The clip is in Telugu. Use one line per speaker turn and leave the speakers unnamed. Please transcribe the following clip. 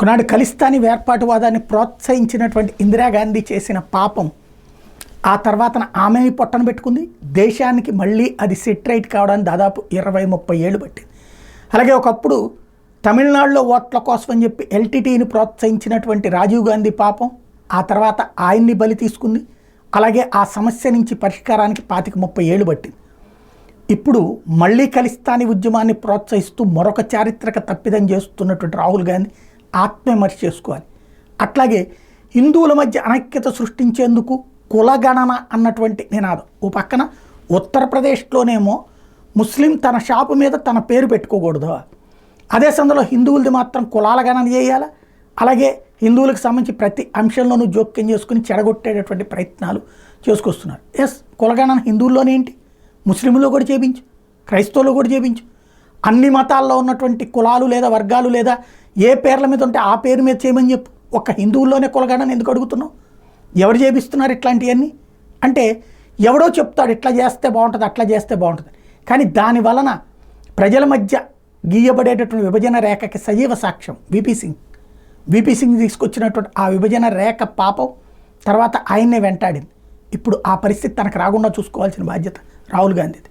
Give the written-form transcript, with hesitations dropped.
ఒకనాడు ఖలిస్తానీ వేర్పాటువాదాన్ని ప్రోత్సహించినటువంటి ఇందిరాగాంధీ చేసిన పాపం ఆ తర్వాత ఆమెని పొట్టన పెట్టుకుంది. దేశానికి మళ్ళీ అది సెటిరైట్ కావడానికి దాదాపు 20-30 ఏళ్ళు పట్టింది. అలాగే ఒకప్పుడు తమిళనాడులో ఓట్ల కోసం అని చెప్పి ఎల్టీటీని ప్రోత్సహించినటువంటి రాజీవ్ గాంధీ పాపం ఆ తర్వాత ఆయన్ని బలి తీసుకుంది. అలాగే ఆ సమస్య నుంచి పరిష్కారానికి 25-30 ఏళ్ళు పట్టింది. ఇప్పుడు మళ్ళీ ఖలిస్తానీ ఉద్యమాన్ని ప్రోత్సహిస్తూ మరొక చారిత్రక తప్పిదం చేస్తున్నటువంటి రాహుల్ గాంధీ ఆత్మవిమర్శ చేసుకోవాలి. అట్లాగే హిందువుల మధ్య అనైక్యత సృష్టించేందుకు కులగణన అన్నటువంటి నినాదం ఓ పక్కన. ఉత్తరప్రదేశ్లోనేమో ముస్లిం తన షాపు మీద తన పేరు పెట్టుకోకూడదు, అదే సందర్భంలో హిందువులది మాత్రం కులాల గణన చేయాలా. అలాగే హిందువులకు సంబంధించి ప్రతి అంశంలోనూ జోక్యం చేసుకుని చెడగొట్టేటటువంటి ప్రయత్నాలు చేసుకొస్తున్నారు. ఎస్, కులగణన హిందువుల్లోనే ఏంటి, ముస్లింలో కూడా చేయించు, క్రైస్తవులు కూడా చేయించు. అన్ని మతాల్లో ఉన్నటువంటి కులాలు లేదా వర్గాలు లేదా ఏ పేర్ల మీద ఉంటే ఆ పేరు మీద చేయమని చెప్పు. ఒక్క హిందువుల్లోనే కులగణన ఎందుకు అడుగుతున్నావు? ఎవరు చేపిస్తున్నారు ఇట్లాంటివన్నీ? అంటే ఎవడో చెప్తాడు ఇట్లా చేస్తే బాగుంటుంది, అట్లా చేస్తే బాగుంటుంది. కానీ దాని వలన ప్రజల మధ్య గీయబడేటటువంటి విభజన రేఖకి సజీవ సాక్ష్యం విపి సింగ్ తీసుకొచ్చినటువంటి ఆ విభజన రేఖ పాపం తర్వాత ఆయన్నే వెంటాడింది. ఇప్పుడు ఆ పరిస్థితి తనకు రాకుండా చూసుకోవాల్సిన బాధ్యత రాహుల్ గాంధీది.